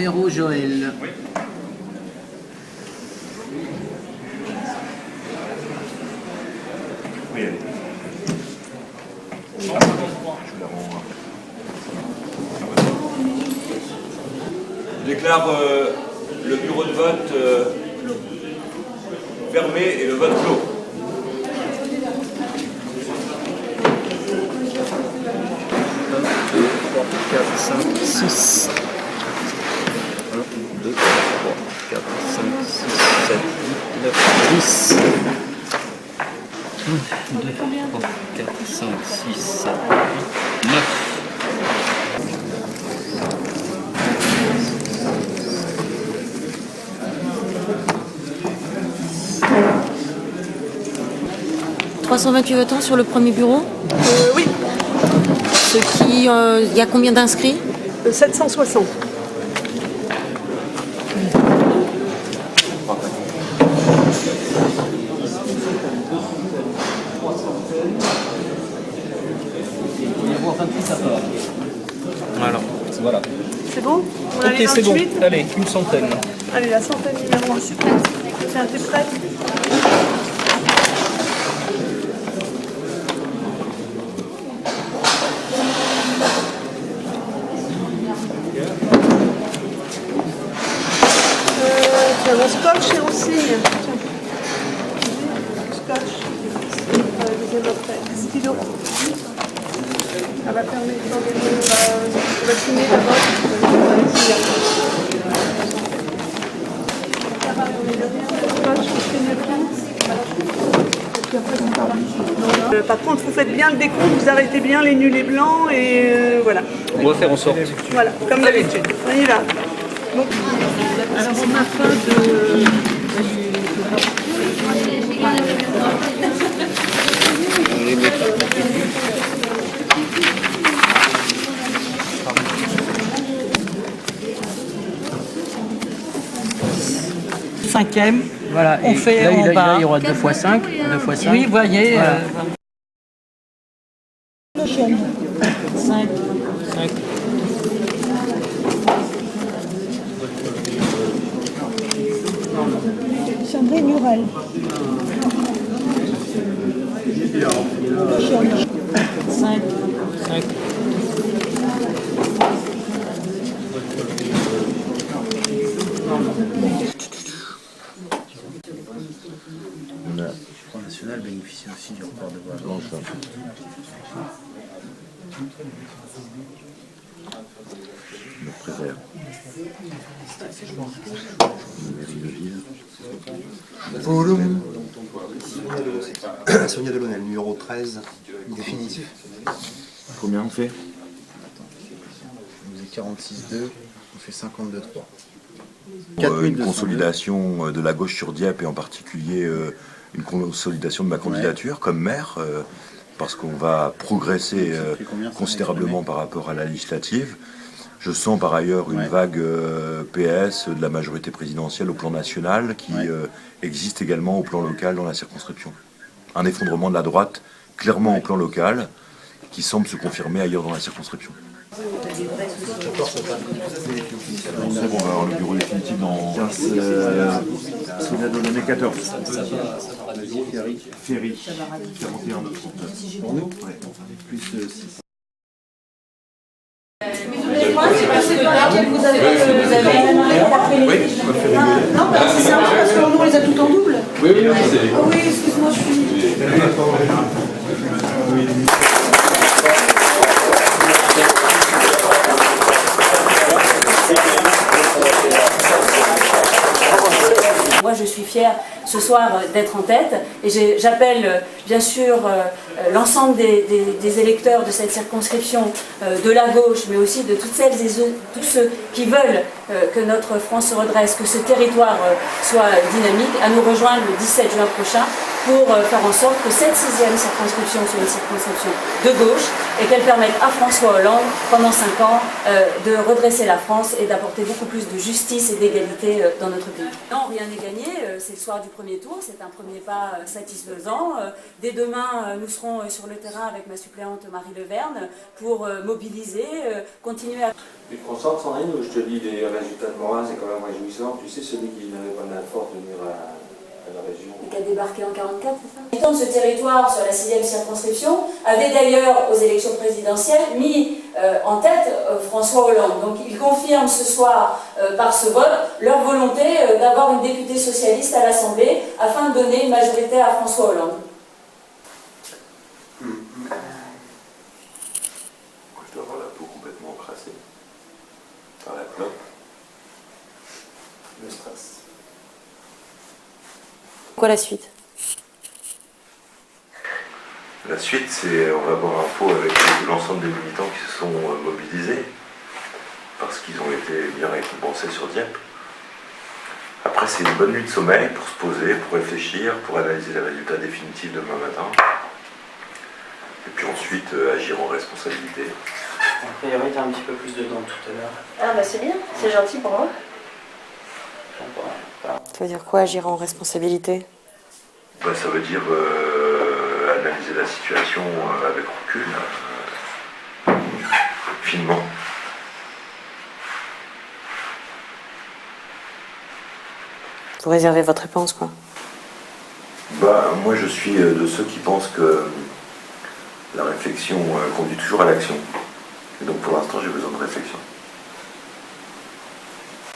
numéro Joël. Oui. Oui, allez. Je la rends. Je déclare le bureau de vote fermé et le vote clos. 4, 5, 6. 1, 2, 3, 4, 5, 6, 7, 8, 9, 10. 1, 2, 3, 4, 5, 6, 7, 8, 9. « 328 votants sur le premier bureau. Oui. Il y a combien d'inscrits? 760. Alors, voilà. C'est bon? On Ok, c'est bon. Allez, une centaine. Allez, la centaine numéro 1. Tiens, t'es prête? Tiens, le scotch et on signe. Tiens. Scotch. Deuxième après. Stylo. Elle va permettre on va signer d'abord. On va signer après. Par contre, vous faites bien le décompte, vous arrêtez bien les nuls et blancs et voilà. On va faire en sorte. Voilà, comme d'habitude. On y va. Donc, alors on a fin de... 5e, voilà. On fait là, en bas. là, il y aura 2 x 5. 2 x 5. Oui, vous voyez. Voilà. 5. 5. Sandrine Murel. 5. 5. Le Front National bénéficie aussi du report de voix blanche. Me préserve. Mairie de ville. Sonia Delaunay, numéro 13, définitif. Combien on fait? On faisait 46,2, on fait 52,3. Une consolidation de la gauche sur Dieppe et en particulier une consolidation de ma candidature comme maire parce qu'on va progresser considérablement par rapport à la législative. Je sens par ailleurs une vague PS de la majorité présidentielle au plan national qui existe également au plan local dans la circonscription. Un effondrement de la droite clairement au plan local qui semble se confirmer ailleurs dans la circonscription. C'est bon, on va avoir le bureau définitif dans 15. Sonia Delaunay 14. Ferry 41. Pour nous, Plus 6. Non, mais c'est simple parce que nous on les a tout en double. Oui, c'est... Ah oui, excuse-moi, je suis... Moi, je suis fière ce soir d'être en tête et j'appelle bien sûr l'ensemble des électeurs de cette circonscription de la gauche, mais aussi de toutes celles et tous ceux qui veulent que notre France se redresse, que ce territoire soit dynamique, à nous rejoindre le 17 juin prochain pour faire en sorte que cette 6e circonscription soit une circonscription de gauche et qu'elle permette à François Hollande, pendant 5 ans, de redresser la France et d'apporter beaucoup plus de justice et d'égalité dans notre pays. Non, rien n'est gagné, c'est le soir du premier tour, c'est un premier pas satisfaisant. Dès demain, nous serons sur le terrain avec ma suppléante Marie Leverne pour mobiliser, continuer à... Tu te concentres, Sandrine, ou je te dis les résultats de Morin, c'est quand même réjouissant. Tu sais, celui qui n'avait pas de la force de venir à la région. Qui a débarqué en 1944, c'est ça? L'habitant de ce territoire sur la 6e circonscription avait d'ailleurs, aux élections présidentielles, mis en tête François Hollande. Donc ils confirment ce soir, par ce vote, leur volonté d'avoir une députée socialiste à l'Assemblée afin de donner une majorité à François Hollande. Je dois avoir la peau complètement encrassée par la clope. Le stress. Quoi la suite? La suite, c'est on va avoir un pot avec l'ensemble des militants qui se sont mobilisés parce qu'ils ont été bien récompensés sur Dieppe. Après, c'est une bonne nuit de sommeil pour se poser, pour réfléchir, pour analyser les résultats définitifs demain matin. Et puis ensuite, agir en responsabilité. A priori, tu as un petit peu plus dedans tout à l'heure. Ah bah c'est bien, c'est gentil pour moi. Ça veut dire quoi, agir en responsabilité? Ben, ça veut dire analyser la situation avec recul, finement. Vous réservez votre réponse, quoi. Bah, moi, je suis de ceux qui pensent que la réflexion conduit toujours à l'action. Et donc, pour l'instant, j'ai besoin de réflexion.